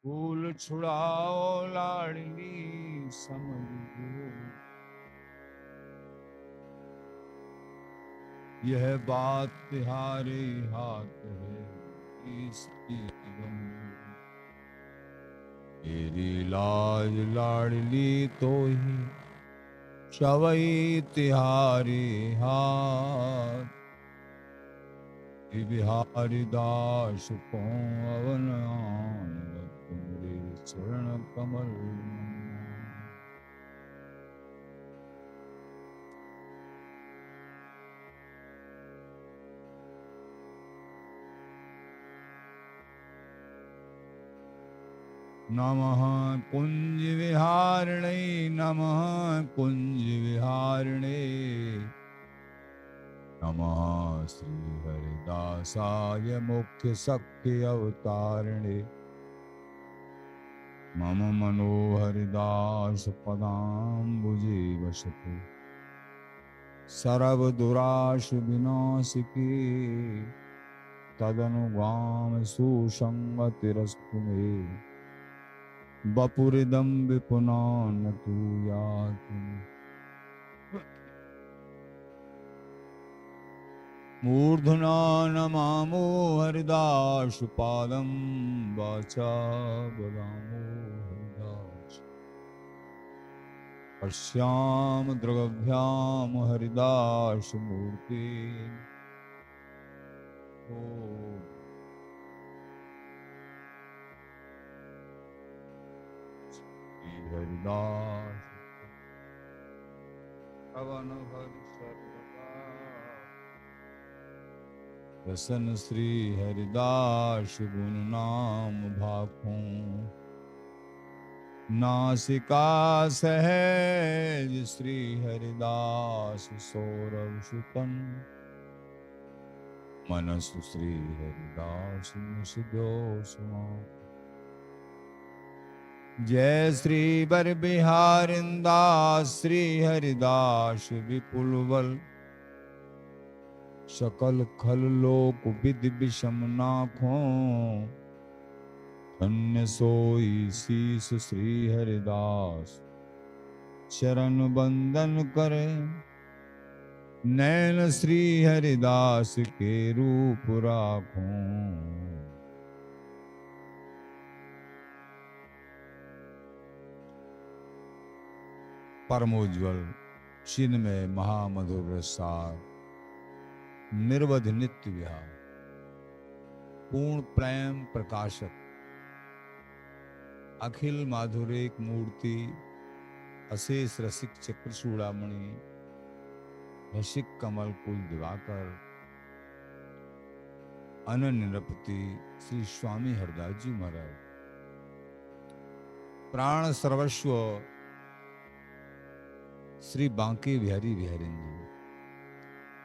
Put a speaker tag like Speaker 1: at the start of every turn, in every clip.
Speaker 1: फूल छुड़ाओ लाडली समझो, यह बात तिहारे हाथ है इसकी गम। तेरी लाज लाडली तो ही शवई तिहारे हाथ, बिहारी दास को अवन आन तुमरे चरण कमल। नमः कुंज विहारिणे, नमः कुंज विहारिणे, नमः श्री हरिदासाय मुख्य सख्य अवतारिणे। मम मनोहरिदास पदाम्बुजे वसतु, सर्व दुराश विनाशिके, तदनुगाम सुसंगतिरस्तु मे। बपुरिदं विपुनान तू याति, मूर्धना नमामो हरिदास पादं, वाचा वदामो हरिदास। पश्याम द्रगभ्याम हरिदास मूर्ति। ओम श्री हरिदास पवन हरि सर्वदा, रसन श्री हरिदास गुण नाम भाखों। नासिका सहज श्री हरिदास सौरभ सुतन, मनस श्री हरिदास मुसदो सुमां। जय श्री बर बिहारिंदास श्री हरिदास विपुल बल, सकल खल लोक विधि विषम नाखों। धन्य सोई शीस श्री हरिदास, चरण बंदन करे। नैन श्री हरिदास के रूप राखों। परमोज्वल चिन्मय महामधुर रसार, निर्वध नित्य विहार, पूर्ण प्रेम प्रकाशक, अखिल माधुरिक मूर्ति, अशेष रसिक चक्र चूड़ामणि, रसिक कमल कुल दिवाकर, अनन्य नृपति श्री स्वामी हरदास जी महाराज। प्राण सर्वस्व श्री बांके बिहारी बिहारी जी,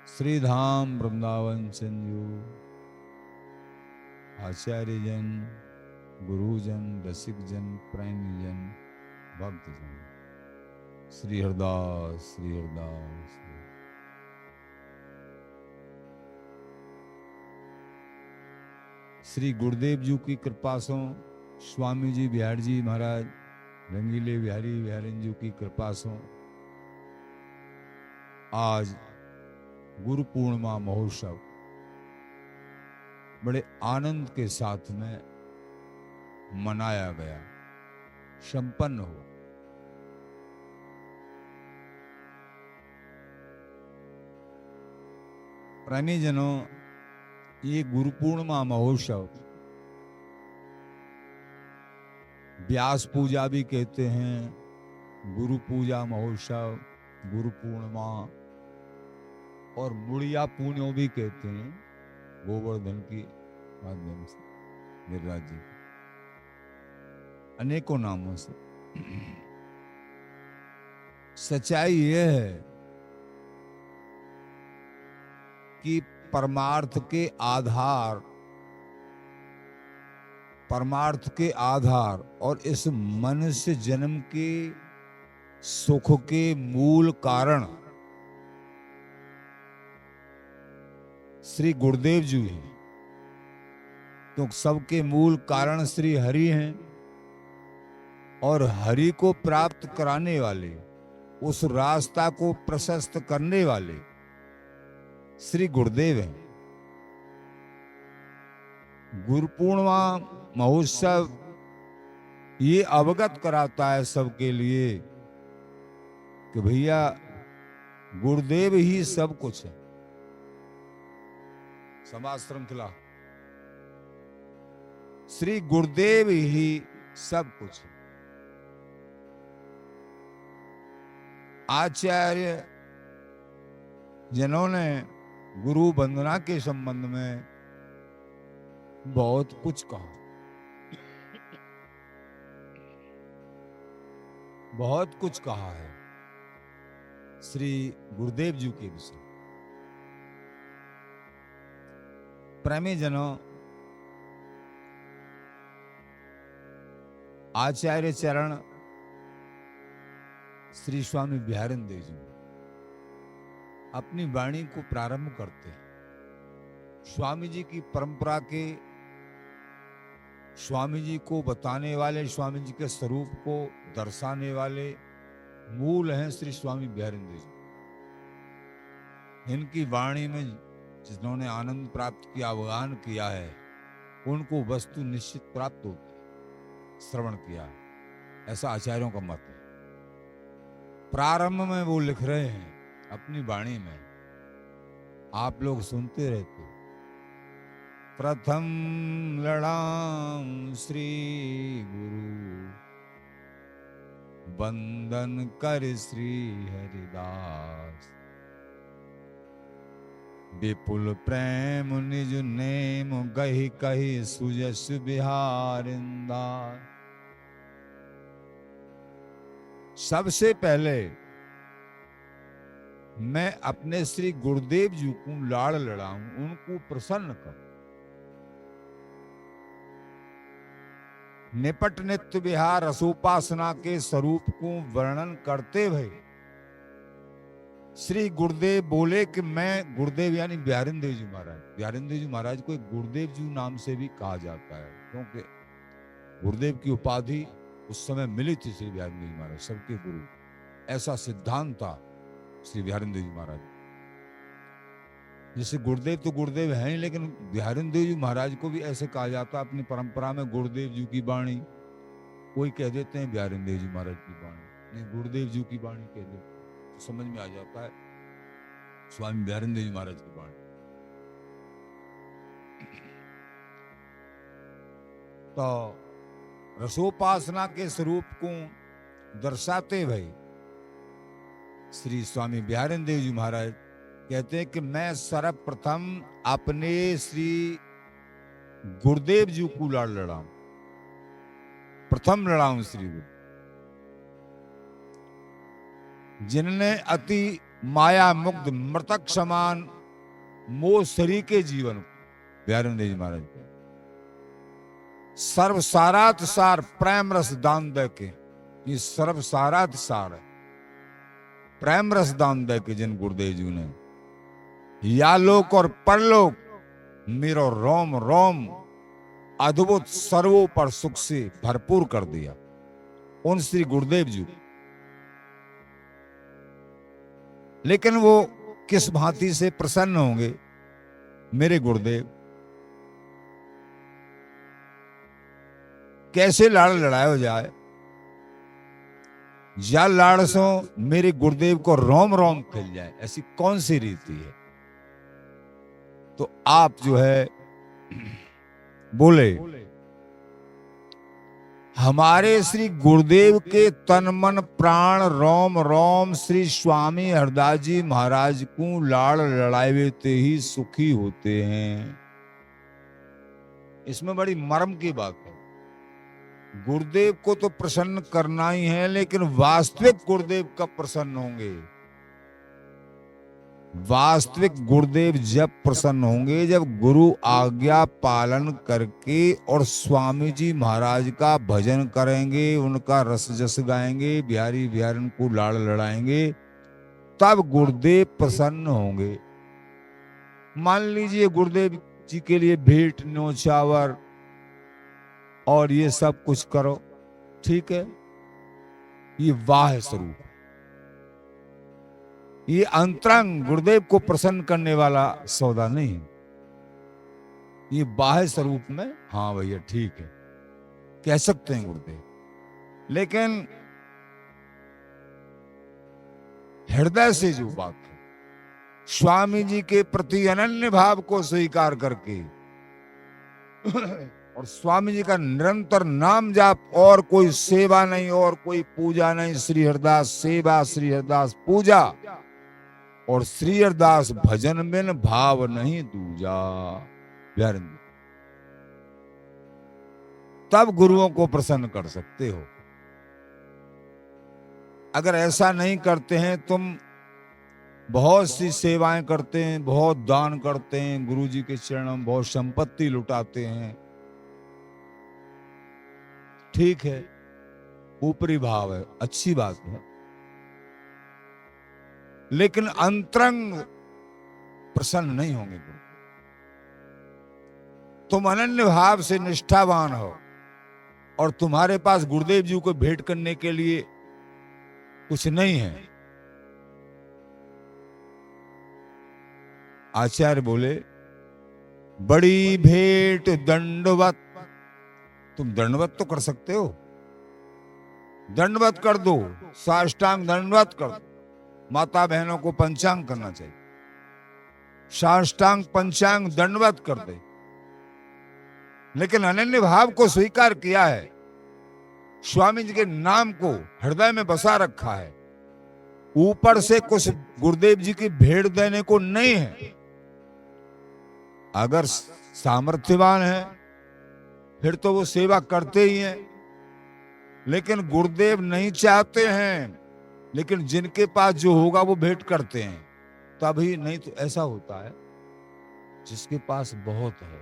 Speaker 1: श्री धाम वृंदावन संजू, आचार्य जन, गुरुजन, रसिक जन, प्रेमी जन, भक्त जन, श्री हरदास श्री हरदास। श्री गुरुदेव जी की कृपा से, स्वामी जी बिहारी जी महाराज रंगीले बिहारी बिहारी जी की कृपा से आज गुरु पूर्णिमा महोत्सव बड़े आनंद के साथ में मनाया गया, संपन्न हो। प्रेमीजनों, ये गुरु पूर्णिमा महोत्सव व्यास पूजा भी कहते हैं, गुरु पूजा महोत्सव, गुरु पूर्णिमा, और मुड़िया पूर्णिमा भी कहते हैं, गोवर्धन की माध्यम से गिरिराज जी, अनेकों नामों से। सच्चाई यह है कि परमार्थ के आधार और इस मनुष्य जन्म के सुख के मूल कारण श्री गुरुदेव जी हैं। तो सबके मूल कारण श्री हरि हैं, और हरि को प्राप्त कराने वाले, उस रास्ता को प्रशस्त करने वाले श्री गुरुदेव हैं। गुरु पूर्णिमा महोत्सव ये अवगत कराता है सबके लिए कि भैया गुरुदेव ही सब कुछ है। समाज श्रृंखला, श्री गुरुदेव ही सब कुछ है। आचार्य जिन्होंने गुरु वंदना के संबंध में बहुत कुछ कहा, बहुत कुछ कहा है श्री गुरुदेव जी के विषय। प्रेमी जनों, आचार्य चरण श्री स्वामी बिहारिंद देव जी अपनी वाणी को प्रारंभ करते हैं स्वामी जी की परंपरा के, स्वामी जी को बताने वाले, स्वामी जी के स्वरूप को दर्शाने वाले मूल हैं श्री स्वामी बिहारिंद देव जी। इनकी वाणी में जिन्होंने आनंद प्राप्त किया, अवगान किया है, उनको वस्तु निश्चित प्राप्त होती है, श्रवण किया है, ऐसा आचार्यों का मत है। प्रारंभ में वो लिख रहे हैं अपनी वाणी में, आप लोग सुनते रहते। प्रथम लड़ाम श्री गुरु, वंदन कर श्री हरिदास, विपुल प्रेम निज नेम गहि कहि सुजस बिहारिंदा। सबसे पहले मैं अपने श्री गुरुदेव जी को लाड़ लड़ाऊं, उनको प्रसन्न करूं। निपट नित्य विहार रसोपासना के स्वरूप को वर्णन करते हुए श्री गुरुदेव बोले कि मैं, गुरुदेव यानी बिहारिंद देव जी महाराज, बिहारिंद देव जी महाराज को एक गुरुदेव जी नाम से भी कहा जाता है, क्योंकि गुरुदेव की उपाधि उस समय मिली थी श्री बिहारिंद देव जी महाराज, सबके गुरु, ऐसा सिद्धांत था श्री बिहारिंद देव जी महाराज। जैसे गुरुदेव तो गुरुदेव हैं, लेकिन बिहारिंद देव जी महाराज को भी ऐसे कहा जाता है अपनी परंपरा में, गुरुदेव जी की वाणी। कोई कह देते हैं बिहारिंद देव जी महाराज की वाणी, नहीं गुरुदेव जी की वाणी कह देते, तो समझ में आ जाता है स्वामी बिहारिंद देव जी महाराज की वाणी। तो रसोपासना के स्वरूप को दर्शाते हुए श्री स्वामी बिहारिंद देव जी महाराज कहते हैं कि मैं सर्वप्रथम अपने श्री गुरुदेव जी को लाड़ लड़ाऊं, प्रथम लड़ाऊं श्री गुरु, जिनने अति माया मुग्ध मृतक समान मोह शरीर के जीवन को, बिहारिंद देव जी महाराज को सर्वसारात सार प्रेम रस दान दे के, ये सर्वसारात सार है, प्रेम रस दान दे के जिन गुरुदेव जी ने या लोक और परलोक मेरो रोम रोम अद्भुत सर्वों पर सुख से भरपूर कर दिया, उन श्री गुरुदेव जी। लेकिन वो किस भांति से प्रसन्न होंगे मेरे गुरुदेव, कैसे लाड़ लड़ाया जाए, या लाड़ सो मेरे गुरुदेव को रोम रोम खिल जाए, ऐसी कौन सी रीति है। तो आप जो है बोले हमारे श्री गुरुदेव के तन मन प्राण रोम रोम श्री स्वामी हरदास जी महाराज को लाड़ लड़ाएते ही सुखी होते हैं। इसमें बड़ी मर्म की बात है। गुरुदेव को तो प्रसन्न करना ही है, लेकिन वास्तविक गुरुदेव कब प्रसन्न होंगे? वास्तविक गुरुदेव जब प्रसन्न होंगे जब गुरु आज्ञा पालन करके और स्वामी जी महाराज का भजन करेंगे, उनका रस जस गाएंगे, बिहारी बिहारन को लाड़ लड़ाएंगे, तब गुरुदेव प्रसन्न होंगे। मान लीजिए गुरुदेव जी के लिए भेंट न्योछावर और ये सब कुछ करो, ठीक है, ये बाह्य स्वरूप है। ये अंतरंग गुरुदेव को प्रसन्न करने वाला सौदा नहीं है। ये बाह्य स्वरूप में हाँ भैया ठीक है कह सकते हैं गुरुदेव, लेकिन हृदय से जो बात है, स्वामी जी के प्रति अनन्य भाव को स्वीकार करके और स्वामी जी का निरंतर नाम जाप, और कोई सेवा नहीं और कोई पूजा नहीं, श्री हरिदास सेवा श्री हरिदास पूजा और श्री हरिदास भजन में भाव नहीं दूजा, तब गुरुओं को प्रसन्न कर सकते हो। अगर ऐसा नहीं करते हैं, तुम बहुत सी सेवाएं करते हैं, बहुत दान करते हैं, गुरु जी के चरणों में बहुत संपत्ति लुटाते हैं, ठीक है ऊपरी भाव है, अच्छी बात है, लेकिन अंतरंग प्रसन्न नहीं होंगे गुरु। तुम अनन्य भाव से निष्ठावान हो और तुम्हारे पास गुरुदेव जी को भेंट करने के लिए कुछ नहीं है। आचार्य बोले बड़ी भेंट दंडवत, तुम दंडवत तो कर सकते हो, दंडवत कर दो, साष्टांग दंडवत कर दो। माता बहनों को पंचांग करना चाहिए, साष्टांग पंचांग दंडवत कर दे, लेकिन अनन्य भाव को स्वीकार किया है, स्वामी जी के नाम को हृदय में बसा रखा है, ऊपर से कुछ गुरुदेव जी की भेंट देने को नहीं है। अगर सामर्थ्यवान है फिर तो वो सेवा करते ही हैं, लेकिन गुरुदेव नहीं चाहते हैं, लेकिन जिनके पास जो होगा वो भेंट करते हैं, तभी। नहीं तो ऐसा होता है जिसके पास बहुत है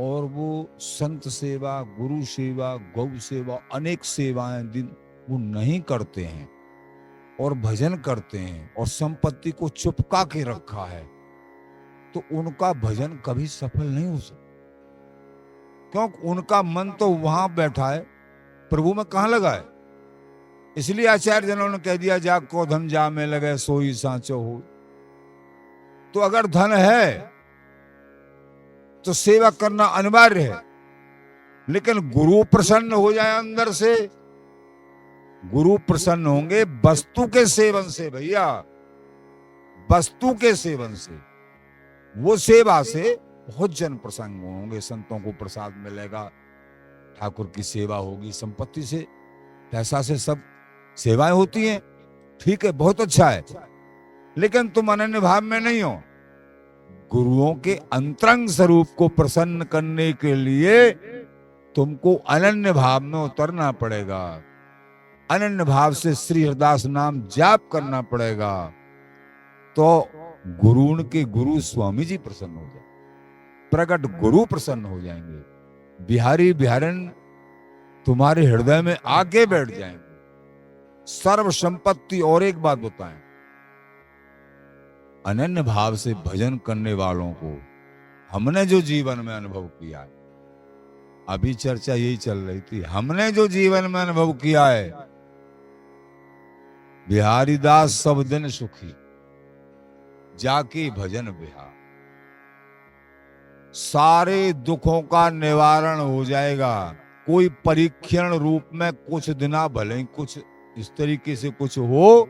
Speaker 1: और वो संत सेवा, गुरु सेवा, गौ सेवा, अनेक सेवाएं दिन वो नहीं करते हैं और भजन करते हैं और संपत्ति को चुपका के रखा है, तो उनका भजन कभी सफल नहीं हो सकता, क्योंकि उनका मन तो वहां बैठा है, प्रभु में कहां लगा है। इसलिए आचार्य जनों ने कह दिया जा को धन जा में लगे सोई सांचो हो। तो अगर धन है तो सेवा करना अनिवार्य है, लेकिन गुरु प्रसन्न हो जाए अंदर से, गुरु प्रसन्न होंगे वस्तु के सेवन से भैया, वस्तु के सेवन से, वो सेवा से बहुत जन प्रसन्न होंगे, संतों को प्रसाद मिलेगा, ठाकुर की सेवा होगी, संपत्ति से पैसा से सब सेवाएं होती हैं, ठीक है बहुत अच्छा है, लेकिन तुम अनन्य भाव में नहीं हो। गुरुओं के अंतरंग स्वरूप को प्रसन्न करने के लिए तुमको अनन्य भाव में उतरना पड़ेगा, अनन्य भाव से श्री हरिदास नाम जाप करना पड़ेगा, तो गुरु के गुरु स्वामी जी प्रसन्न हो जाए, प्रकट गुरु प्रसन्न हो जाएंगे, बिहारी बिहारन तुम्हारे हृदय में आके बैठ जाएंगे, सर्व संपत्ति। और एक बात बताएं, अनन्य भाव से भजन करने वालों को हमने जो जीवन में अनुभव किया है, अभी चर्चा यही चल रही थी, हमने जो जीवन में अनुभव किया है, बिहारी दास सब दिन सुखी जाके भजन बिहार, सारे दुखों का निवारण हो जाएगा। कोई परीक्षण रूप में कुछ दिना भले ही कुछ इस तरीके से कुछ हो,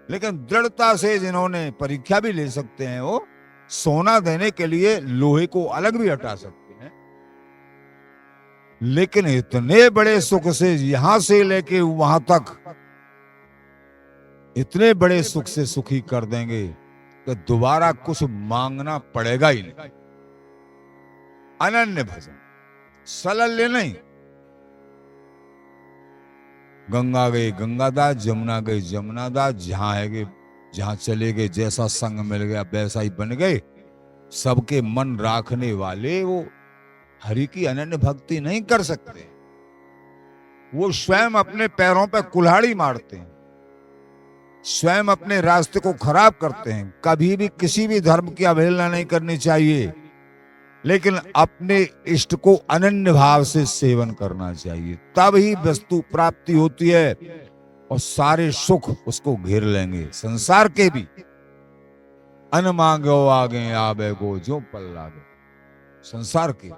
Speaker 1: लेकिन दृढ़ता से जिन्होंने परीक्षा भी ले सकते हैं, वो सोना देने के लिए लोहे को अलग भी हटा सकते हैं, लेकिन इतने बड़े सुख से यहां से लेके वहां तक इतने बड़े सुख से सुखी कर देंगे कि दोबारा कुछ मांगना पड़ेगा ही नहीं। अनन्य भजन, सलल्य नहीं। गंगा गई गंगादास, जमुना गई जमुनादास, जहां है गए जहां चले गए, जैसा संग मिल गया वैसा ही बन गए। सबके मन राखने वाले वो हरि की अनन्य भक्ति नहीं कर सकते, वो स्वयं अपने पैरों पे कुल्हाड़ी मारते हैं, स्वयं अपने रास्ते को खराब करते हैं। कभी भी किसी भी धर्म की अवहेलना नहीं करनी चाहिए, लेकिन अपने इष्ट को अनन्य भाव से सेवन करना चाहिए, तब ही वस्तु प्राप्ति होती है। और सारे सुख उसको घेर लेंगे, संसार के भी। अन मांगो आगे आबे को जो पल लागे, संसार के।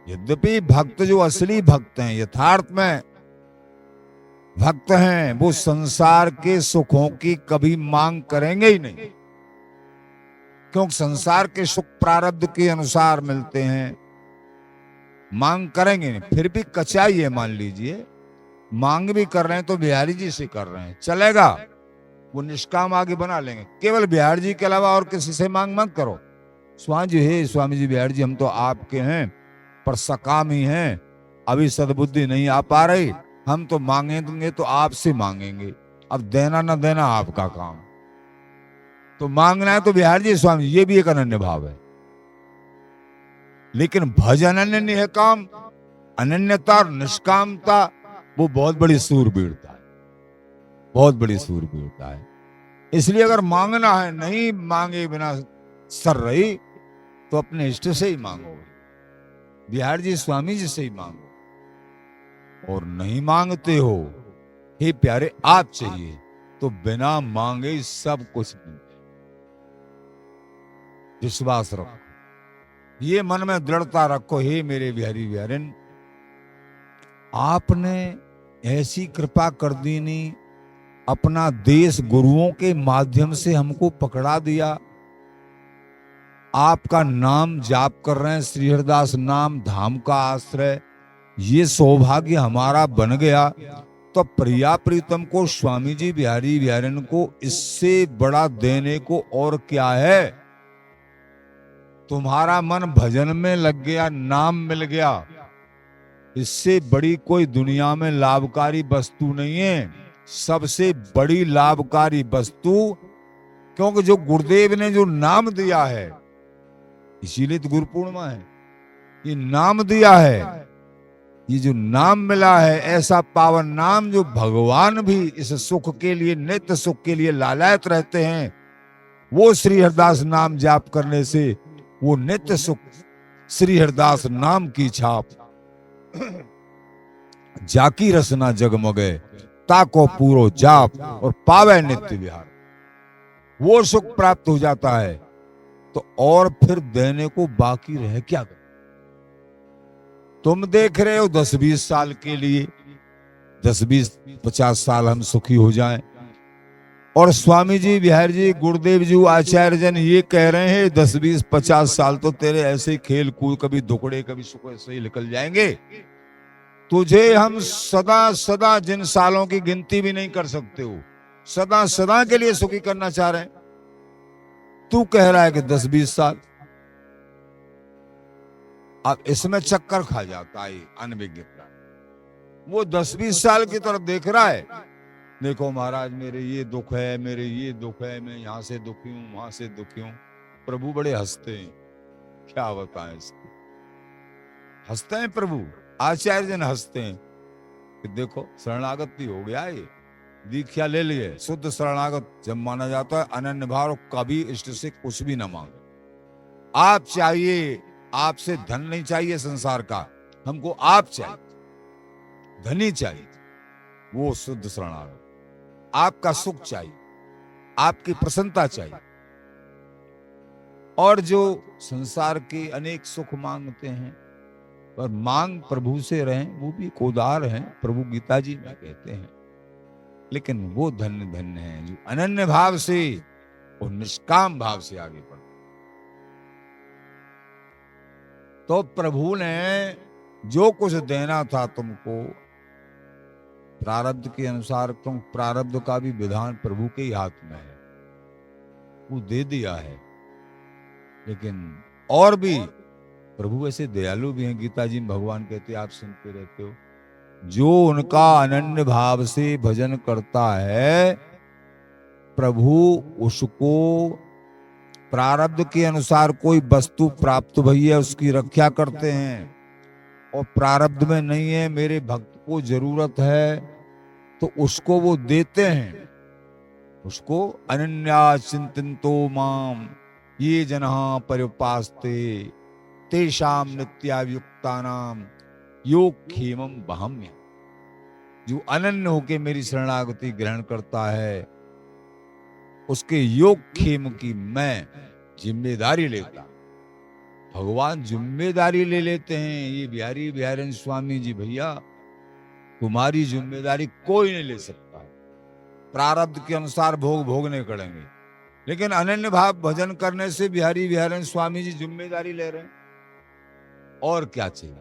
Speaker 1: यद्यपि भक्त जो असली भक्त हैं, यथार्थ में भक्त हैं, वो संसार के सुखों की कभी मांग करेंगे ही नहीं, क्योंकि संसार के सुख प्रारब्ध के अनुसार मिलते हैं, मांग करेंगे नहीं। फिर भी कचाई है, मान लीजिए मांग भी कर रहे हैं तो बिहारी जी से कर रहे हैं, चलेगा, वो निष्काम आगे बना लेंगे। केवल बिहारी जी के अलावा और किसी से मांग मत करो। स्वामी जी, हे स्वामी जी बिहारी जी, हम तो आपके हैं पर सकाम ही हैं, अभी सद्बुद्धि नहीं आ पा रही, हम तो मांगेंगे तो आपसे मांगेंगे, अब देना ना देना आपका काम। तो मांगना है तो बिहारी जी स्वामी, ये भी एक अनन्य भाव है। लेकिन भज अनन्य है काम, अनन्यता और निष्कामता वो बहुत बड़ी सूरबीरता है, बहुत बड़ी सूरबीरता है। इसलिए अगर मांगना है, नहीं मांगे बिना सर रही, तो अपने इष्ट से ही मांगो, बिहार जी स्वामी जी से ही मांगो। और नहीं मांगते हो, हे प्यारे आप चाहिए, तो बिना मांगे सब कुछ मिलता। विश्वास रखो, ये मन में दृढ़ता रखो, हे मेरे बिहारी बिहारिन, आपने ऐसी कृपा कर दी नहीं, अपना देश गुरुओं के माध्यम से हमको पकड़ा दिया, आपका नाम जाप कर रहे हैं, श्री हरिदास नाम धाम का आश्रय, ये सौभाग्य हमारा बन गया। तो प्रिया प्रीतम को, स्वामी जी बिहारी बिहारिन को इससे बड़ा देने को और क्या है। तुम्हारा मन भजन में लग गया, नाम मिल गया, इससे बड़ी कोई दुनिया में लाभकारी वस्तु नहीं है। सबसे बड़ी लाभकारी वस्तु, क्योंकि जो गुरुदेव ने जो नाम दिया है, इसीलिए तो गुरु पूर्णिमा है, ये नाम दिया है, ये जो नाम मिला है, ऐसा पावन नाम जो भगवान भी इस सुख के लिए, नित्य सुख के लिए लालायत रहते हैं, वो श्री हरिदास नाम जाप करने से वो नित्य सुख, श्री हरिदास नाम की छाप, जाकी रसना जगमगे, ताको पूरो जाप और पावे नित्य विहार, वो सुख प्राप्त हो जाता है। तो और फिर देने को बाकी रह क्या? तुम देख रहे हो 10-20 साल के लिए, 10-20-50 साल हम सुखी हो जाएं, और स्वामी जी बिहारी जी, गुरुदेव जी, आचार्य जन ये कह रहे हैं 10-20-50 साल तो तेरे ऐसे ही खेल कूद, कभी दुखड़े कभी सुख ऐसे ही निकल जाएंगे, तुझे हम सदा सदा जिन सालों की गिनती भी नहीं कर सकते हो, सदा सदा के लिए सुखी करना चाह रहे हैं। तू कह रहा है कि 10-20 साल, अब इसमें चक्कर खा जाता है अनभिज्ञ प्राणी। वो 10-20 साल की तरफ देख रहा है, देखो महाराज मेरे ये दुख है, मेरे ये दुख है, मैं यहां से दुखी हूं, वहां से दुखी हूं। प्रभु बड़े हंसते हैं, क्या बताएं इसको, हंसते हैं प्रभु, आचार्य जन हंसते हैं कि देखो शरणागत भी हो गया, ये दीक्षा ले लिए, शुद्ध शरणागत जब माना जाता है, अनन्य भाव, कभी इष्ट से कुछ भी ना मांगे। आप चाहिए, आपसे धन नहीं चाहिए संसार का, हमको आप चाहिए, धनी चाहिए, वो शुद्ध शरणागत। आपका सुख चाहिए, आपकी प्रसन्नता चाहिए। और जो संसार के अनेक सुख मांगते हैं, पर मांग प्रभु से रहे, वो भी कोदार हैं, प्रभु गीता जी में कहते हैं। लेकिन वो धन्य धन्य है जो अनन्य भाव से और निष्काम भाव से आगे बढ़ते। तो प्रभु ने जो कुछ देना था तुमको, प्रारब्ध के अनुसार, तुम प्रारब्ध का भी विधान प्रभु के ही हाथ में है, वो दे दिया है। लेकिन और भी प्रभु ऐसे दयालु भी हैं, गीता जी में भगवान कहते, आप सुनते रहते हो, जो उनका अनन्य भाव से भजन करता है, प्रभु उसको प्रारब्ध के अनुसार कोई वस्तु प्राप्त हुई है उसकी रक्षा करते हैं, और प्रारब्ध में नहीं है, मेरे भक्त को जरूरत है, तो उसको वो देते हैं। उसको अनन्या चिंतन्तो माम ये जनाः पर्युपास्ते तेषां नित्यायुक्तानां योग क्षेमं वहाम्य। जो अनन्य होके मेरी शरणागति ग्रहण करता है, उसके योग क्षेम की मैं जिम्मेदारी लेता। भगवान जिम्मेदारी ले लेते हैं। ये बिहारी बिहारी स्वामी जी, भैया तुम्हारी जिम्मेदारी कोई नहीं ले सकता। प्रारब्ध के अनुसार भोग भोगने पड़ेंगे, लेकिन अनन्य भाव भजन करने से बिहारी बिहारी स्वामी जी जिम्मेदारी ले रहे हैं। और क्या चाहिए?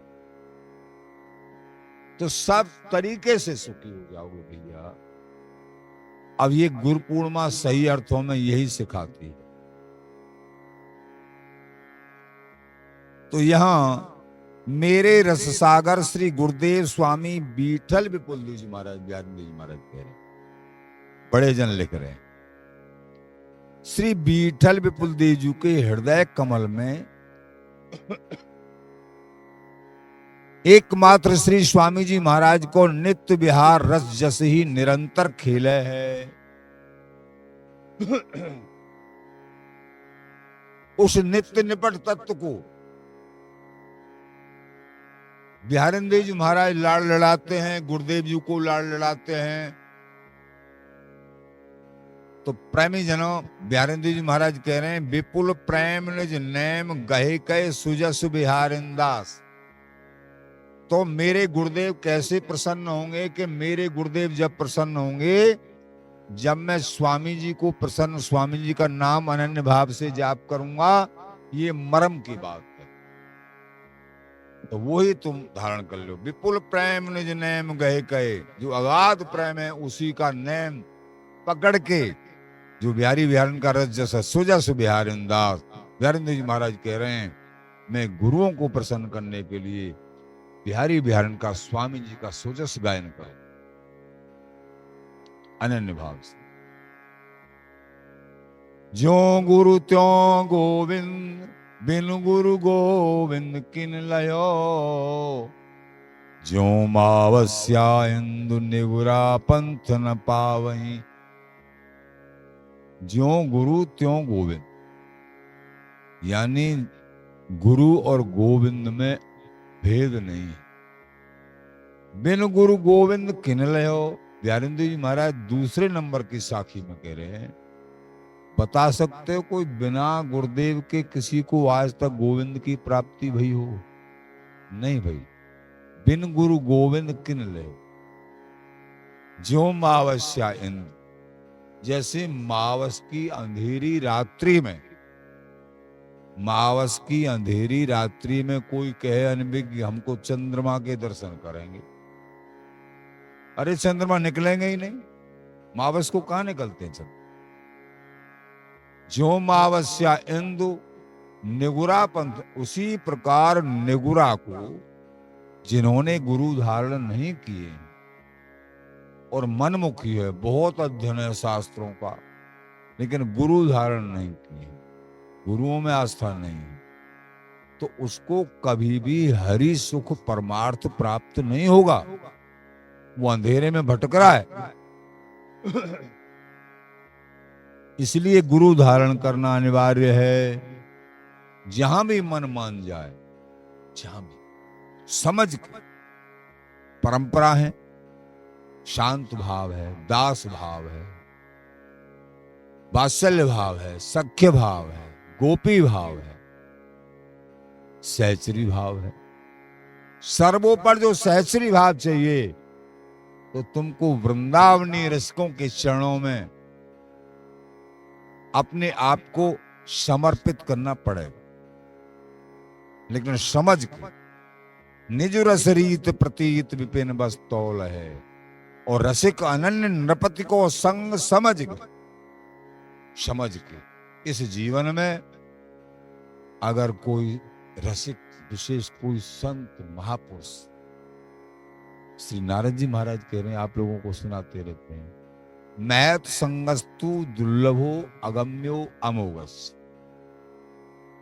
Speaker 1: तो सब तरीके से सुखी हो जाओगे भैया। अब ये गुरु पूर्णिमा सही अर्थों में यही सिखाती है। तो यहां मेरे रससागर श्री गुरुदेव स्वामी बीठल विपुल देव जी महाराज, बिहारी जी महाराज कह रहे हैं, बड़े जन लिख रहे हैं, श्री बीठल विपुल देव जी के हृदय कमल में एकमात्र श्री स्वामी जी महाराज को नित्य विहार रस जस ही निरंतर खेले है। उस नित्य निपट तत्व को बिहारेंद्र जी महाराज लाड़ लड़ाते हैं, गुरुदेव जी को लाड़ लड़ाते हैं। तो प्रेमी जनों, बिहारेंद्र जी महाराज कह रहे हैं, विपुल प्रेम निज नैम गहे कहे सुजस बिहारिंदास। तो मेरे गुरुदेव कैसे प्रसन्न होंगे कि मेरे गुरुदेव जब प्रसन्न होंगे, जब मैं स्वामी जी को प्रसन्न, स्वामी जी का नाम अनन्य भाव से जाप करूंगा। ये मर्म की बात है, तो वही तुम धारण कर लो। विपुल प्रेम निज नैम गहे कहे, जो अगाध प्रेम है उसी का नैम पकड़ के, जो बिहारी बिहारन का रस जैसा सुजस बिहारिंदास। बिहारिंद्र जी महाराज कह रहे हैं, मैं गुरुओं को प्रसन्न करने के लिए बिहारी बिहारन का, स्वामी जी का सुजस गायन करें अनन्य भाव से। ज्यों गुरु त्यों गोविंद, बिन गुरु गोविंद किन लयो। ज्यों मावस्या इंदु निगुरा पंथ न पावहीं। ज्यों गुरु त्यों गोविंद, यानी गुरु और गोविंद में भेद नहीं है। बिन गुरु गोविंद किन लयो। बिहारेंद्र जी महाराज दूसरे नंबर की साखी में कह रहे हैं, बता सकते हो कोई बिना गुरुदेव के किसी को आज तक गोविंद की प्राप्ति भई हो? नहीं भाई। बिन गुरु गोविंद किन लयो। ज्यों मावस्या इंद्र, जैसे मावस की अंधेरी रात्रि में, मावस की अंधेरी रात्रि में कोई कहे अनभिज्ञ हमको चंद्रमा के दर्शन करेंगे, अरे चंद्रमा निकलेंगे ही नहीं, मावस को कहां निकलते हैं चंद्रमा। जो मावस्या इंदु निगुरा पंथ, उसी प्रकार निगुरा को जिन्होंने गुरु धारण नहीं किए और मनमुखी है, बहुत अध्ययन है शास्त्रों का, लेकिन गुरु धारण नहीं किए, गुरुओं में आस्था नहीं है, तो उसको कभी भी हरि सुख परमार्थ प्राप्त नहीं होगा। वो अंधेरे में भटक रहा है। इसलिए गुरु धारण करना अनिवार्य है। जहां भी मन मान जाए, जहां भी समझ के, परंपरा है, शांत भाव है, दास भाव है, वात्सल्य भाव है, सख्य भाव है, गोपी भाव है, सहचरी भाव है। सर्वोपर जो सहचरी भाव चाहिए, तो तुमको वृंदावनी रसिकों के चरणों में अपने आप को समर्पित करना पड़ेगा। लेकिन समझ के, निज रस रीत प्रतीत विपिन बस तौल है, और रसिक अनन्य नृपति को संग समझ के इस जीवन में अगर कोई रसिक, विशेष कोई संत महापुरुष, श्री नारद जी महाराज कह रहे हैं, आप लोगों को सुनाते रहते हैं, मैत संगस्तु दुर्लभो अगम्यो अमोघस।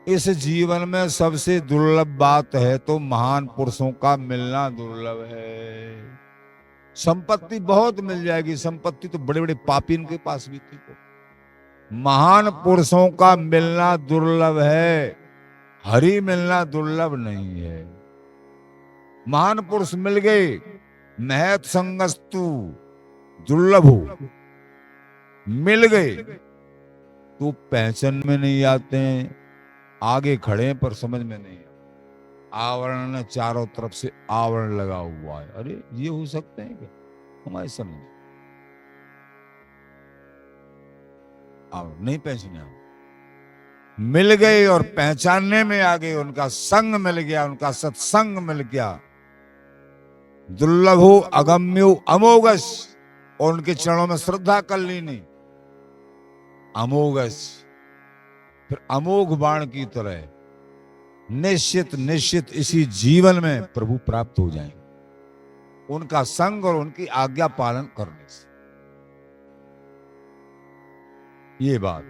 Speaker 1: इस जीवन में सबसे दुर्लभ बात है तो महान पुरुषों का मिलना दुर्लभ है। संपत्ति बहुत मिल जाएगी, संपत्ति तो बड़े बड़े पापी के पास भी थी, महान पुरुषों का मिलना दुर्लभ है, हरि मिलना दुर्लभ नहीं है। महान पुरुष मिल गए महत संगस्तु दुर्लभ मिल गए तो पहचान में नहीं आते हैं, आगे खड़े हैं पर समझ में नहीं आता। आवरण ने चारों तरफ से आवरण लगा हुआ है, अरे ये हो सकते हैं क्या हमारे समझ नहीं पहचाने, मिल गए और पहचानने में आ गए, उनका संग मिल गया, उनका सत्संग मिल गया। दुर्लभो अगम्यो अमोघस, और उनके चरणों में श्रद्धा कर लेनी, अमोघस, फिर अमोघ बाण की तरह निश्चित निश्चित इसी जीवन में प्रभु प्राप्त हो जाएंगे उनका संग और उनकी आज्ञा पालन करने से। ये बात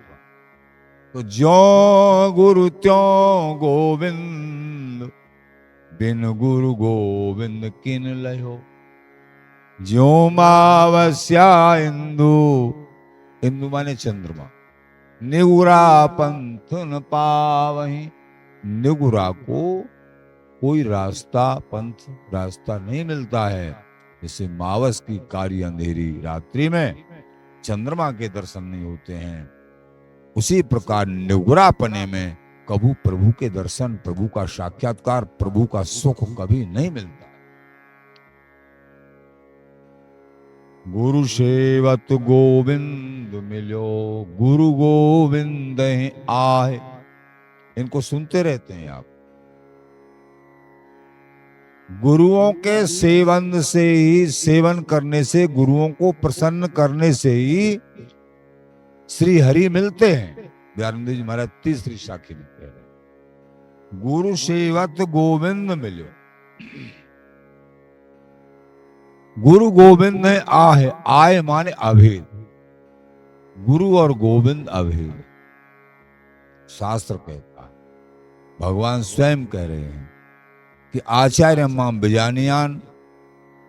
Speaker 1: तो ज्यों गुरु त्यों गोविंद, बिन गुरु गोविंद किन लयो। ज्यों मावस्या इंदु, इंदु माने चंद्रमा, निगुरा पंथ न पावहीं, निगुरा को कोई रास्ता पंथ रास्ता नहीं मिलता है। जैसे मावस की कारी अंधेरी रात्रि में चंद्रमा के दर्शन नहीं होते हैं, उसी प्रकार निगुरापने में कभी प्रभु के दर्शन, प्रभु का साक्षात्कार, प्रभु का सुख कभी नहीं मिलता। गुरु सेवत गोविंद मिलो, गुरु गोविंद आए, इनको सुनते रहते हैं आप। गुरुओं के सेवन से ही, सेवन करने से, गुरुओं को प्रसन्न करने से ही श्री हरि मिलते हैं। दयानंद जी महाराज तीसरी साखी में कह रहे हैं, गुरु सेवत गोविंद मिलो, गुरु गोविंद है आहे, आए माने अभेद, गुरु और गोविंद अभेद शास्त्र कहता है, भगवान स्वयं कह रहे हैं कि आचार्य माम बिजानियान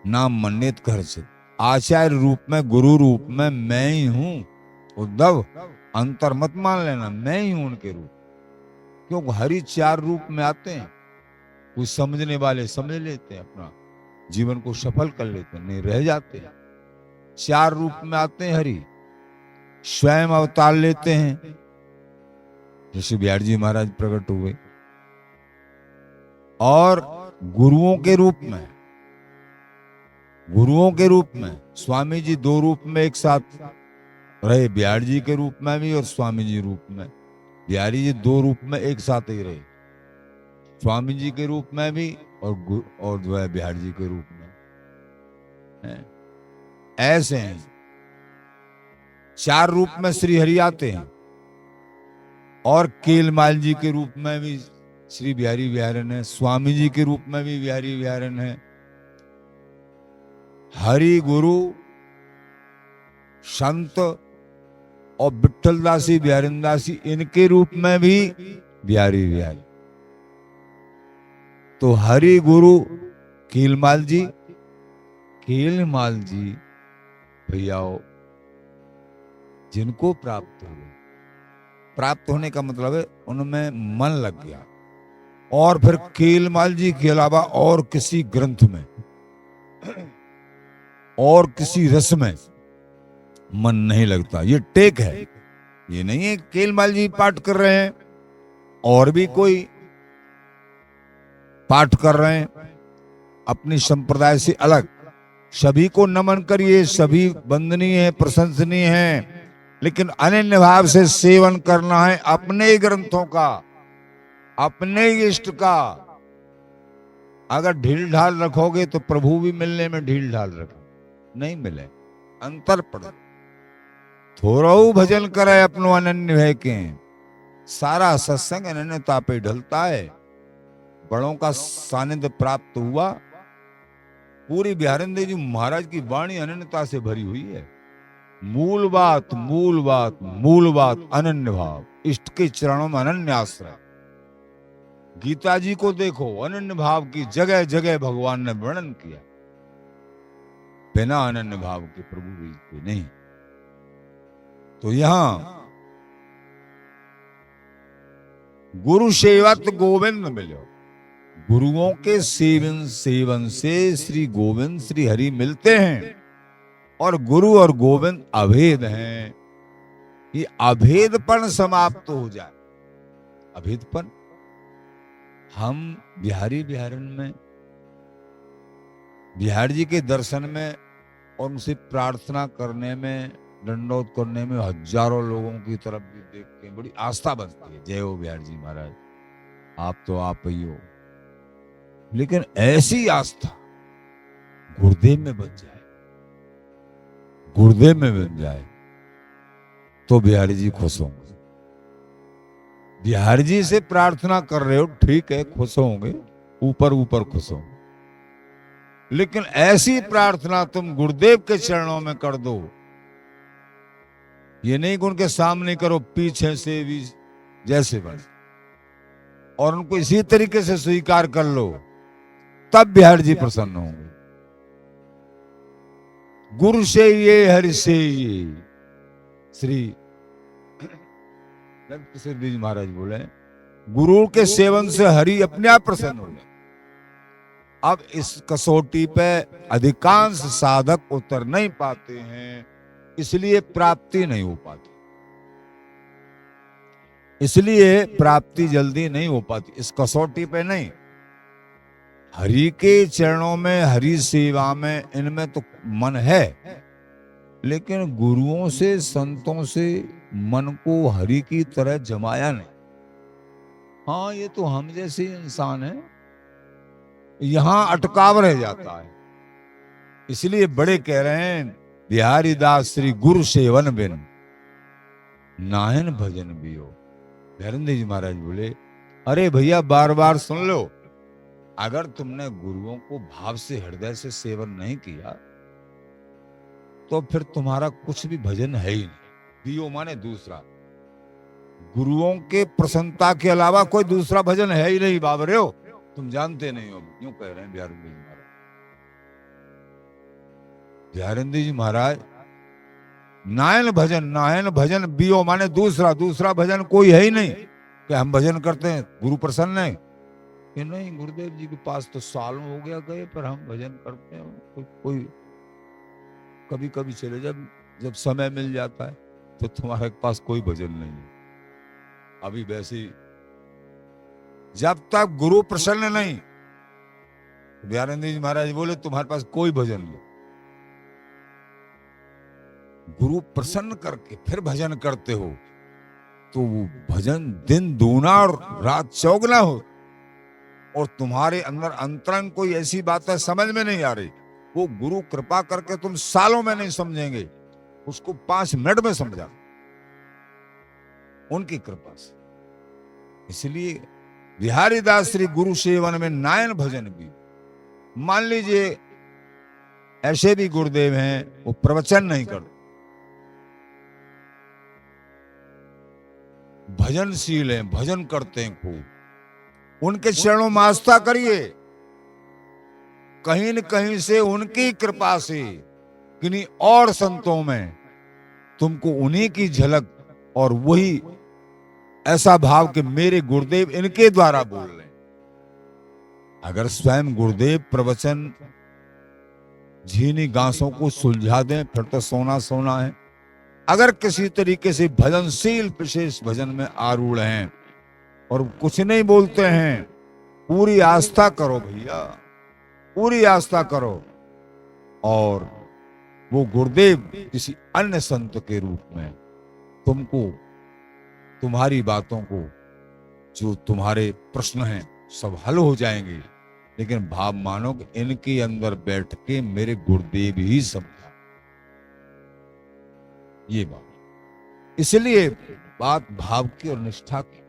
Speaker 1: नाम मन्यत खर्चित, आचार्य रूप में, गुरु रूप में मैं ही हूं। उद्धव अंतर मत मान लेना, मैं ही हूं उनके रूप, क्योंकि हरि चार रूप में आते हैं। कुछ समझने वाले समझ लेते हैं, अपना जीवन को सफल कर लेते हैं, नहीं रह जाते हैं। चार रूप में आते हैं हरि, स्वयं अवतार लेते हैं, जैसे बिहार जी महाराज प्रकट हुए, और गुरुओं के रूप में, गुरुओं के रूप में स्वामी जी दो रूप में एक साथ रहे, बिहार जी के रूप में भी और स्वामी जी रूप में। बिहारी जी दो रूप में एक साथ ही रहे, स्वामी जी के रूप में भी और जो है बिहार जी के रूप में। ऐसे हैं, चार रूप में श्री हरि आते हैं, और केलमाल जी के रूप में भी श्री बिहारी विहारन है, स्वामी जी के रूप में भी बिहारी विहारन है। हरि गुरु संत और विठलदासी बिहारिंदासी, इनके रूप में भी बिहारी विहारी। तो हरि गुरु कीलमाल जी, कीलमाल जी भैया जिनको प्राप्त हो, प्राप्त होने का मतलब है उनमें मन लग गया, और फिर कीलमाल जी के अलावा और किसी ग्रंथ में और किसी रस में मन नहीं लगता। ये टेक है, ये नहीं है केलमाल जी पाठ कर रहे हैं और भी कोई पाठ कर रहे हैं अपनी संप्रदाय से अलग। सभी को नमन करिए, सभी वंदनीय है, प्रशंसनीय है, लेकिन अनन्य भाव से सेवन करना है अपने ही ग्रंथों का, अपने ही इष्ट का। अगर ढील ढाल रखोगे तो प्रभु भी मिलने में ढील ढाल रखे नहीं मिले, अंतर पड़े। थोड़ो भजन करे अपनो अनन्य है के, सारा सत्संग अनन्यता पे ढलता है। बड़ों का सानिध्य प्राप्त हुआ, पूरी बिहारिंदे जी महाराज की वाणी अनन्यता से भरी हुई है। मूल बात मूल बात मूल बात अनन्य भाव, इष्ट के चरणों में अनन्य आश्रय। गीता जी को देखो, अनन्य भाव की जगह जगह भगवान ने वर्णन किया। बिना अनन्य भाव के प्रभु भेजते नहीं। तो यहां गुरु सेवत गोविंद मिलो, गुरुओं के सेवन सेवन से श्री गोविंद श्री हरि मिलते हैं, और गुरु और गोविंद अभेद हैं। ये अभेदपन समाप्त हो जाए। अभेदपन, हम बिहारी बिहारन में बिहार जी के दर्शन में और उनसे प्रार्थना करने में, दंडोत करने में हजारों लोगों की तरफ भी देख के बड़ी आस्था बनती है। जय हो बिहार जी महाराज, आप तो आप ही हो। लेकिन ऐसी आस्था गुरुदेव में बन जाए, गुरुदेव में बन जाए, तो बिहारी जी खुश होंगे। बिहारी जी से प्रार्थना कर रहे हो, ठीक है, खुश होंगे, ऊपर ऊपर खुश होंगे। लेकिन ऐसी प्रार्थना तुम गुरुदेव के चरणों में कर दो, ये नहीं कि उनके सामने करो, पीछे से भी जैसे बन, और उनको इसी तरीके से स्वीकार कर लो, तब बिहार जी प्रसन्न होंगे। गुरु से ये हरि से ये, श्री जी महाराज बोले, गुरु के सेवन से हरि अपने आप प्रसन्न हो जाए। अब इस कसौटी पे अधिकांश साधक उतर नहीं पाते हैं, इसलिए प्राप्ति नहीं हो पाती, इसलिए प्राप्ति जल्दी नहीं हो पाती। इस कसौटी पे नहीं, हरि के चरणों में, हरि सेवा में, इनमें तो मन है, लेकिन गुरुओं से, संतों से मन को हरि की तरह जमाया नहीं। हाँ, ये तो हम जैसे इंसान हैं, यहां अटकाव रह जाता है। इसलिए बड़े कह रहे हैं, बिहारी दास श्री गुरु सेवन बिन नाहन भजन बियो। बिहारी जी महाराज बोले, अरे भैया बार बार सुन लो, अगर तुमने गुरुओं को भाव से, हृदय से सेवन नहीं किया, तो फिर तुम्हारा कुछ भी भजन है ही नहीं। बियो माने दूसरा, गुरुओं के प्रसन्नता के अलावा कोई दूसरा भजन है ही नहीं। बाबरे हो, तुम जानते नहीं हो, क्यों कह रहे हैं बिहारी जी महाराज। बिहारी जी महाराज, नायन भजन, नायन भजन बियो माने दूसरा, दूसरा भजन कोई है ही नहीं कि हम भजन करते हैं गुरु प्रसन्न है कि नहीं। गुरुदेव जी के पास तो सालों हो गया गए, पर हम भजन करते हैं, कोई कभी कभी चले, जब समय मिल जाता है, तो तुम्हारे पास कोई भजन नहीं है। अभी वैसे जब तक गुरु प्रसन्न नहीं, बिहारी जी महाराज बोले, तुम्हारे पास कोई भजन नहीं। गुरु प्रसन्न करके फिर भजन करते हो, तो वो भजन दिन दूना और रात चौगुना हो, और तुम्हारे अंदर अंतरंग कोई ऐसी बात है समझ में नहीं आ रही, वो गुरु कृपा करके तुम सालों में नहीं समझेंगे, उसको 5 मिनट में समझा, उनकी कृपा से। इसलिए बिहारी दास श्री गुरु सेवन में नायन भजन भी। मान लीजिए ऐसे भी गुरुदेव हैं, वो प्रवचन नहीं करते, भजनशील हैं, भजन करते हैं खूब, उनके चरणों में आस्था करिए, कहीं न कहीं से उनकी कृपा से किन्हीं और संतों में तुमको उन्हीं की झलक, और वही ऐसा भाव कि मेरे गुरुदेव इनके द्वारा बोल रहे हैं। अगर स्वयं गुरुदेव प्रवचन झीनी गांसों को सुलझा दें, फिर तो सोना सोना है। अगर किसी तरीके से भजनशील विशेष भजन में आरूढ़ हैं और कुछ नहीं बोलते हैं, पूरी आस्था करो भैया, पूरी आस्था करो, और वो गुरुदेव किसी अन्य संत के रूप में तुमको, तुम्हारी बातों को, जो तुम्हारे प्रश्न हैं, सब हल हो जाएंगे। लेकिन भाव मानो कि इनके अंदर बैठ के मेरे गुरुदेव ही समझा, ये बात। इसलिए बात भाव की और निष्ठा की।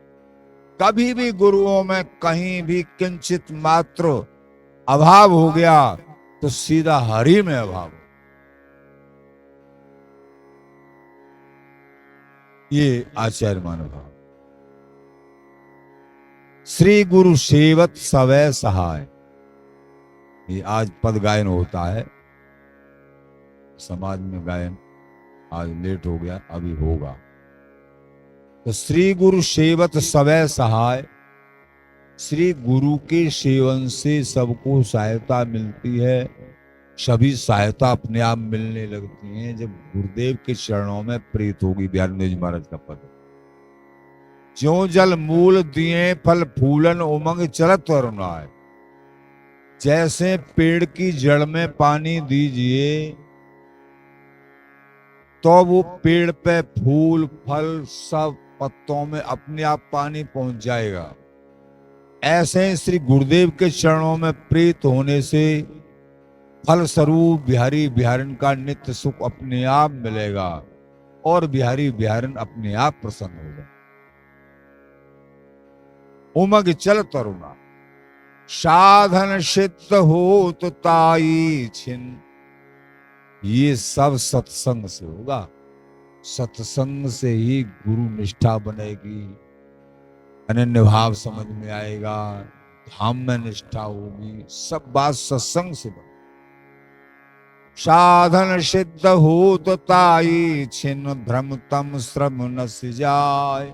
Speaker 1: कभी भी गुरुओं में कहीं भी किंचित मात्र अभाव हो गया, तो सीधा हरि में अभाव। ये आचार्य मानुभाव। श्री गुरु सेवत सवै सहाय, ये आज पद गायन होता है समाज में, गायन आज लेट हो गया, अभी होगा। तो श्री गुरु सेवत सवै सहाय, श्री गुरु के सेवन से सबको सहायता मिलती है। सभी सहायता अपने आप मिलने लगती हैं जब गुरुदेव के चरणों में प्रीत होगी। बिहारी जी महाराज का पद। ज्यों जल मूल दिए फल फूलन उमंग चलत अरुणाय। जैसे पेड़ की जड़ में पानी दीजिए तो वो पेड़ पे फूल फल सब पत्तों में अपने आप पानी पहुंच जाएगा। ऐसे श्री गुरुदेव के चरणों में प्रीत होने से फल स्वरूप बिहारी बिहारन का नित्य सुख अपने आप मिलेगा और बिहारी बिहारन अपने आप प्रसन्न होगा। उमग चल तरुणा साधन सिद्ध हो तो ताई छिन। ये सब सत्संग से होगा। सत्संग से ही गुरु निष्ठा बनेगी, अनन्य भाव समझ में आएगा, धाम में निष्ठा होगी। सब बात सत्संग से बने। साधन सिद्ध हो तो ताई छिन भ्रम तम श्रम न सिजाय।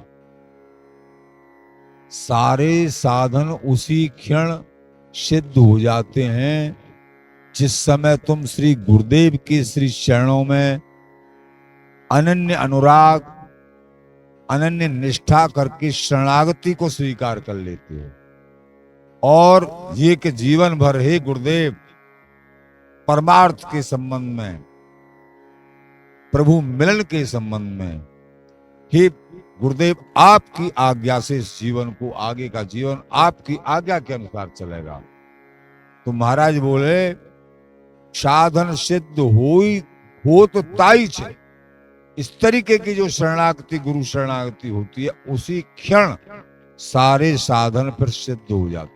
Speaker 1: सारे साधन उसी क्षण सिद्ध हो जाते हैं जिस समय तुम श्री गुरुदेव के श्री चरणों में अनन्य अनुराग अनन्य निष्ठा करके शरणागति को स्वीकार कर लेते हो और ये कि जीवन भर हे गुरुदेव परमार्थ के संबंध में, प्रभु मिलन के संबंध में, हे गुरुदेव आपकी आज्ञा से इस जीवन को, आगे का जीवन आपकी आज्ञा के अनुसार चलेगा। तो महाराज बोले साधन सिद्ध हो तो ताई छे। इस तरीके की जो शरणागति गुरु शरणागति होती है उसी क्षण सारे साधन फिर सिद्ध हो जाते।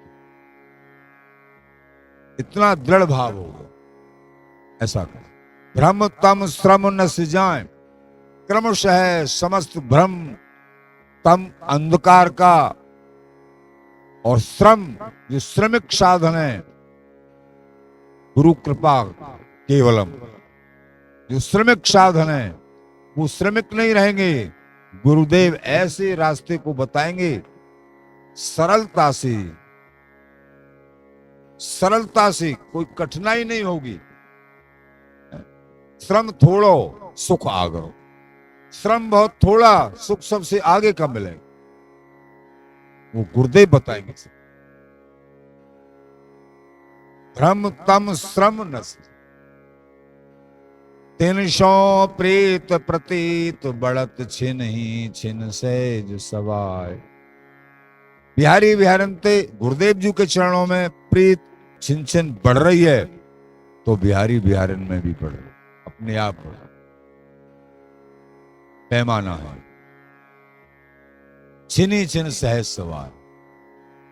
Speaker 1: इतना दृढ़ भाव हो गया। ऐसा कर भ्रम तम श्रम न सिजाए। क्रमशः समस्त भ्रम तम अंधकार का और श्रम जो श्रमिक साधन है गुरु कृपा केवलम, जो श्रमिक साधन है वो श्रमिक नहीं रहेंगे। गुरुदेव ऐसे रास्ते को बताएंगे सरलता से, सरलता से, कोई कठिनाई नहीं होगी। श्रम थोड़ो सुख आगो, श्रम बहुत थोड़ा सुख सबसे आगे का मिलेगा। वो गुरुदेव बताएंगे। भ्रम तम श्रम न तिनशो प्रेत प्रतीत बढ़त छिन ही छिन सहज सवाय। बिहारी बिहारनते गुरुदेव जी के चरणों में प्रीत छिन छिन बढ़ रही है तो बिहारी बिहारन में भी बढ़ रही, अपने आप बढ़ रही। पैमाना है छिनी छिन सहज सवार।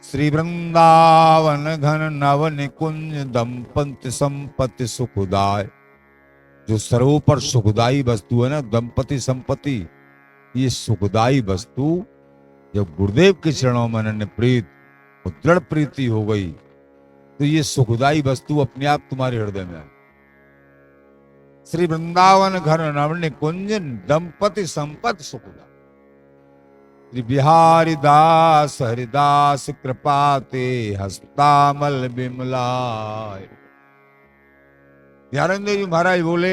Speaker 1: श्री वृंदावन घन नव निकुंज दंपति संपत्ति सुखदाय। जो सर्वोपर सुखदाई वस्तु है ना, दंपति संपत्ति, ये सुखदाई वस्तु जब गुरुदेव के चरणों में अनन्य प्रीत और दृढ़ प्रीति हो गई तो ये सुखदाई वस्तु अपने आप तुम्हारे हृदय में आई। श्री वृंदावन घर नव निकुंज दंपति संपत्ति सुखदाय। श्री बिहारी दास हरिदास कृपाते हस्तामल बिमलाय। बिहारंदेव जी महाराज बोले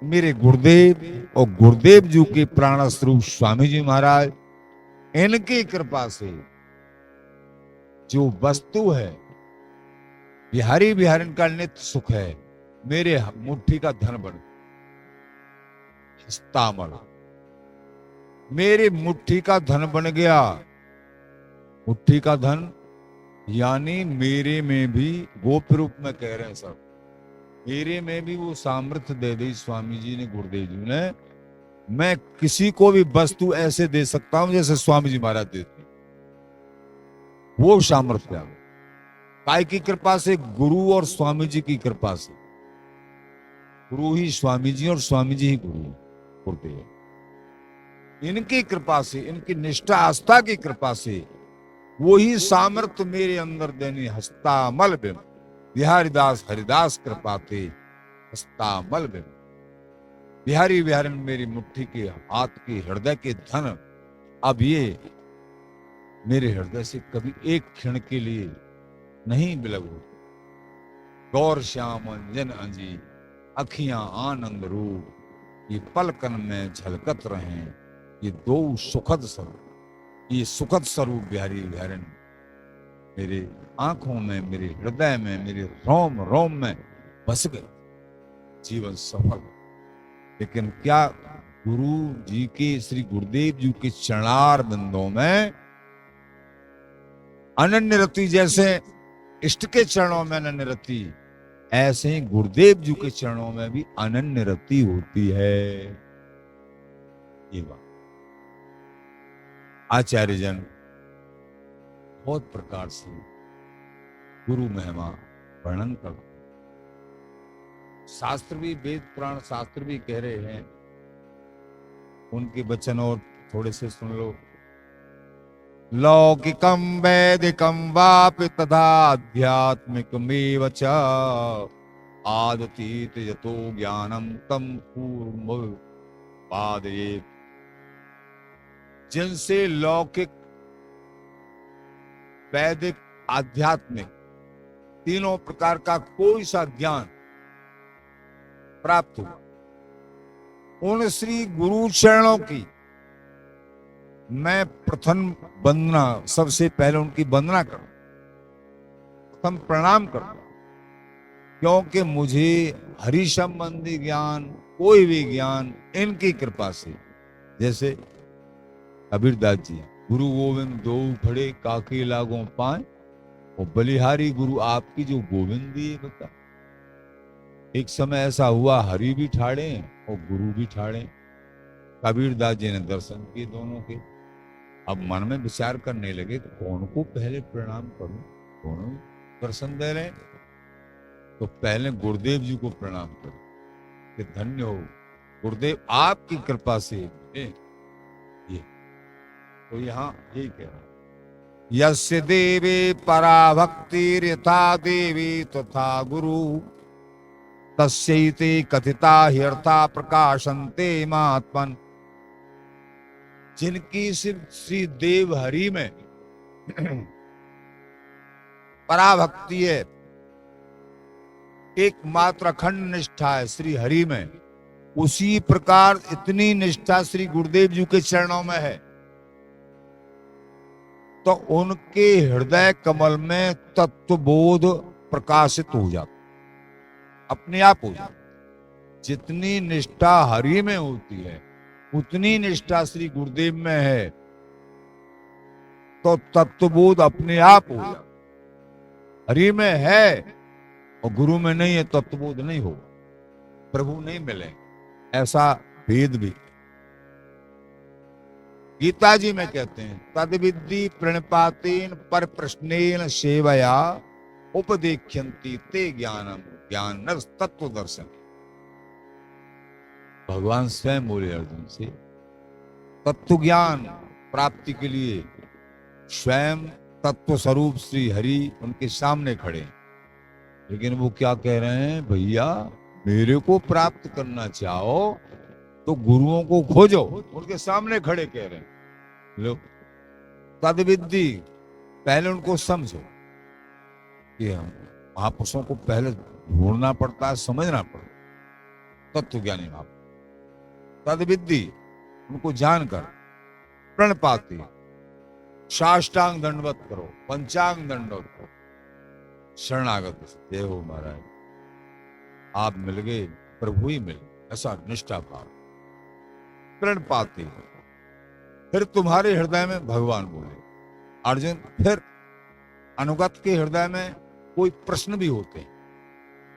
Speaker 1: मेरे गुरुदेव और गुरुदेव जी के प्राण स्वरूप स्वामी जी महाराज, इनकी कृपा से जो वस्तु है बिहारी बिहारन का नित्य सुख है, मेरे मुट्ठी का धन बन हस्तामल, मेरी मुट्ठी का धन बन गया। मुट्ठी का धन यानी मेरे में भी, गोप रूप में कह रहे हैं सब, मेरे में भी वो सामर्थ्य दे दी स्वामी जी ने, गुरुदेव जी ने। मैं किसी को भी वस्तु ऐसे दे सकता हूं जैसे स्वामी जी महाराज देते। वो सामर्थ्य काय की कृपा से? गुरु और स्वामी जी की कृपा से। गुरु ही स्वामी जी और स्वामी जी ही गुरु गुरुदेव। इनकी कृपा से, इनकी निष्ठा आस्था की कृपा से वो ही सामर्थ्य मेरे अंदर देनी। हस्तामल बिम बिहारी दास हरिदास कृपाते हस्तामल बिम। बिहारी बिहारन मेरी मुट्ठी के हाथ के हृदय के धन अब ये मेरे हृदय से कभी एक क्षण के लिए नहीं बिलग होते। गौर श्याम अंजन अंजी अखियां आनंद रूप, ये पलकन में झलकत रहे ये दो सुखद स्वरूप। ये सुखद स्वरूप बिहारी बिहारन मेरे आंखों में, मेरे हृदय में, मेरे रोम रोम में बस गए। जीवन सफल। लेकिन क्या गुरु जी के, श्री गुरुदेव जी के चरणार बिंदों में अनन्य रति, जैसे इष्ट के चरणों में अनन्य रति, ऐसे ही गुरुदेव जी के चरणों में भी अनन्य रति होती है। ये बात आचार्य जन बहुत प्रकार से गुरु महिमा वर्णन करते। शास्त्र भी, वेद पुराण शास्त्र भी कह रहे हैं, उनके वचन और थोड़े से सुन लो। लौकिकम वैदिकम वापि तथा आध्यात्मिकमेव च आदतीत यतो ज्ञानम तम पूर्व पादये। जिनसे लौकिक, वैदिक, आध्यात्मिक तीनों प्रकार का कोई सा ज्ञान प्राप्त हो, उन श्री गुरु चरणों की मैं प्रथम वंदना, सबसे पहले उनकी वंदना करूं, प्रथम प्रणाम करूं। क्योंकि मुझे हरि संबंधी ज्ञान, कोई भी ज्ञान इनकी कृपा से, जैसे कबीरदास जी, गुरु गोविंद दो खड़े काके लागों पाए, और बलिहारी गुरु आपकी जो गोविंद दिए बता। एक समय ऐसा हुआ, हरि भी ठाड़े और गुरु भी ठाड़े। कबीरदास जी ने दर्शन किए दोनों के। अब मन में विचार करने लगे तो कौन को पहले प्रणाम करूं, दोनों दर्शन दे रहे। तो पहले गुरुदेव जी को प्रणाम करो कि धन्य हो गुरुदेव, आपकी कृपा से ये। तो यहाँ यही कह रहा, यस्य देवे पराभक्तिर यथा देवी तथा गुरु तस्यैते कथिता ह्यर्था प्रकाशन्ते महात्मन। जिनकी सिर्फ श्री देव हरि में पराभक्ति है, एकमात्र अखंड निष्ठा है श्री हरि में, उसी प्रकार इतनी निष्ठा श्री गुरुदेव जी के चरणों में है, तो उनके हृदय कमल में तत्वबोध प्रकाशित हो जाता, अपने आप हो जाता। जितनी निष्ठा हरि में होती है उतनी निष्ठा श्री गुरुदेव में है, तो तत्वबोध अपने आप हो जाता। हरि में है और गुरु में नहीं है, तत्वबोध नहीं होगा, प्रभु नहीं मिले। ऐसा भेद भी गीता जी में कहते हैं, तद विद्धि प्रणपातेन पर प्रश्नेन सेवया उपदेख्यन्ति ते ज्ञानम ज्ञान तत्व दर्शन। भगवान स्वयं बोले अर्जुन से, तत्व ज्ञान प्राप्ति के लिए स्वयं तत्व स्वरूप श्री हरि उनके सामने खड़े। लेकिन वो क्या कह रहे हैं, भैया मेरे को प्राप्त करना चाहो तो गुरुओं को खोजो, उनके सामने खड़े कह रहे हैं। लो तद्विद्धि, पहले उनको समझो कि हम महापुरुषों को पहले ढूंढना पड़ता है, समझना पड़ता। तत्व ज्ञानी महापुरुष तद्विद्धि, उनको जानकर प्रणपाति, साष्टांग दंडवत करो, पंचांग दंडवत करो, शरणागत जय हो महाराज, आप मिल गए, प्रभु ही मिल, ऐसा निष्ठा भाव। प्रणपाति, फिर तुम्हारे हृदय में भगवान बोले। अर्जुन, फिर अनुगत के हृदय में कोई प्रश्न भी होते हैं,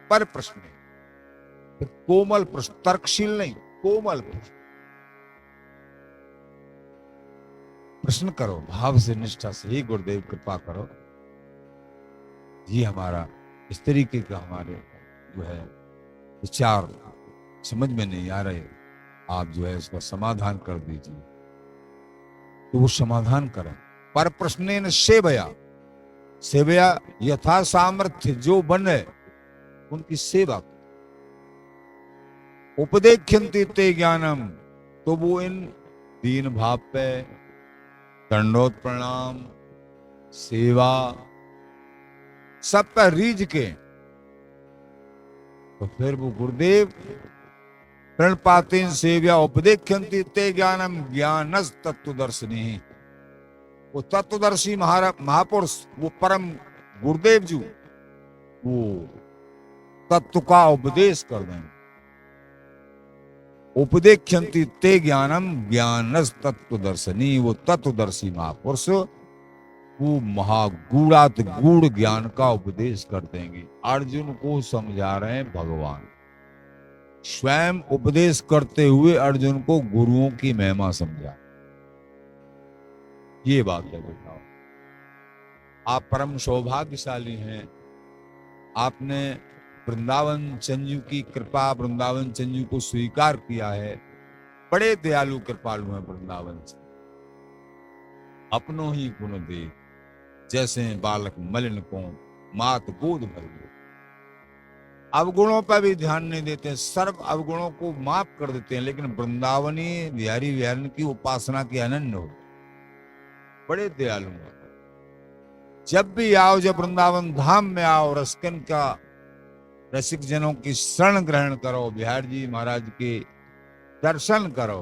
Speaker 1: पर प्रश्न नहीं, कोमल प्रश्न, तर्कशील नहीं, कोमल प्रश्न। प्रश्न करो भाव से, निष्ठा से, ही गुरुदेव कृपा करो, ये हमारा इस तरीके का हमारे जो है विचार समझ में नहीं आ रहे, आप जो है इसका समाधान कर दीजिए। तो वो समाधान करें। पर प्रश्नेन सेवया, सेवया यथा सामर्थ्य जो बने उनकी सेवा। उपदेख्यन्ति ते ज्ञानम, तो वो इन दीन भाव पे दंडोत प्रणाम सेवा सब पर रीझ के, तो फिर वो गुरुदेव प्रणपातेन सेव्या उपदेख्यन्ति ते ज्ञानम ज्ञानस तत्वदर्शिनी। वो तत्वदर्शी महापुरुष, वो परम गुरुदेव जी, वो तत्व का उपदेश कर देंगे। उपदेख्यन्ति ते ज्ञानम ज्ञानस तत्वदर्शिनी। वो तत्वदर्शी महापुरुष वो महागूढ़ात गूढ़ ज्ञान का उपदेश कर देंगे। अर्जुन को समझा रहे हैं भगवान, स्वयं उपदेश करते हुए अर्जुन को गुरुओं की महिमा समझा। ये बात है बेटा, आप परम सौभाग्यशाली हैं। आपने वृंदावन चंजू की कृपा, वृंदावन चंजू को स्वीकार किया है। बड़े दयालु कृपालु हैं वृंदावन से। अपनों ही गुण दे, जैसे बालक मलिन को मात गोद भर ले। अवगुणों पर भी ध्यान नहीं देते, सर्व अवगुणों को माफ कर देते हैं, लेकिन वृंदावनी बिहारी विहारन की उपासना की अनन्य हो। बड़े दयालु हैं। जब भी आओ, जब वृंदावन धाम में आओ, रसकन का रसिक जनों की शरण ग्रहण करो, बिहार जी महाराज के दर्शन करो।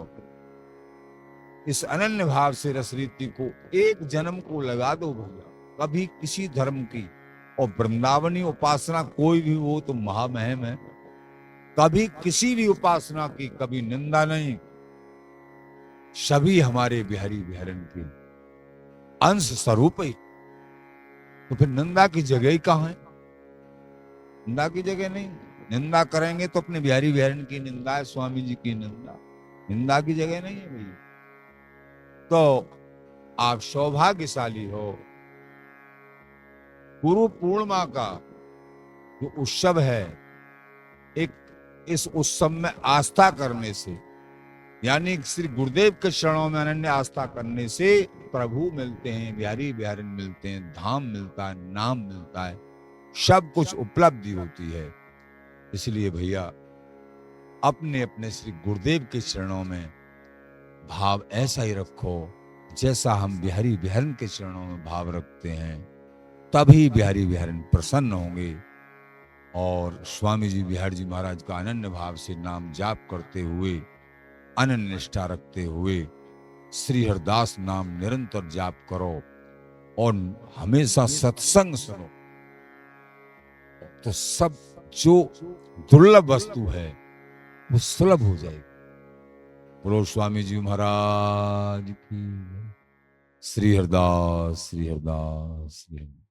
Speaker 1: इस अनन्य भाव से रस रीति को एक जन्म को लगा दो भैया, कभी किसी धर्म की। और वृंदावनी उपासना कोई भी हो तो महामहिम है। कभी किसी भी उपासना की कभी निंदा नहीं, सभी हमारे बिहारी बिहारन के अंश स्वरूप ही। तो फिर निंदा की जगह ही कहां है? निंदा की जगह नहीं। निंदा करेंगे तो अपने बिहारी बिहारन की निंदा है, स्वामी जी की निंदा, निंदा की जगह नहीं है भैया। तो आप सौभाग्यशाली हो। गुरु पूर्णिमा का जो उत्सव है, एक इस उत्सव में आस्था करने से, यानी श्री गुरुदेव के चरणों में अनन्य आस्था करने से प्रभु मिलते हैं, बिहारी बिहारन मिलते हैं, धाम मिलता है, नाम मिलता है, सब कुछ उपलब्धि होती है। इसलिए भैया अपने अपने श्री गुरुदेव के चरणों में भाव ऐसा ही रखो जैसा हम बिहारी बिहारन के चरणों में भाव रखते हैं। तभी बिहारी बिहारन प्रसन्न होंगे और स्वामी जी बिहारी जी महाराज का अनन्य भाव से नाम जाप करते हुए, अनन्य निष्ठा रखते हुए श्री हरदास नाम निरंतर जाप करो और हमेशा सत्संग सुनो, तो सब जो दुर्लभ वस्तु है वो सुलभ हो जाएगी। बोलो स्वामी जी महाराज की। श्री हरदास, श्री हरदास, श्री हरदास।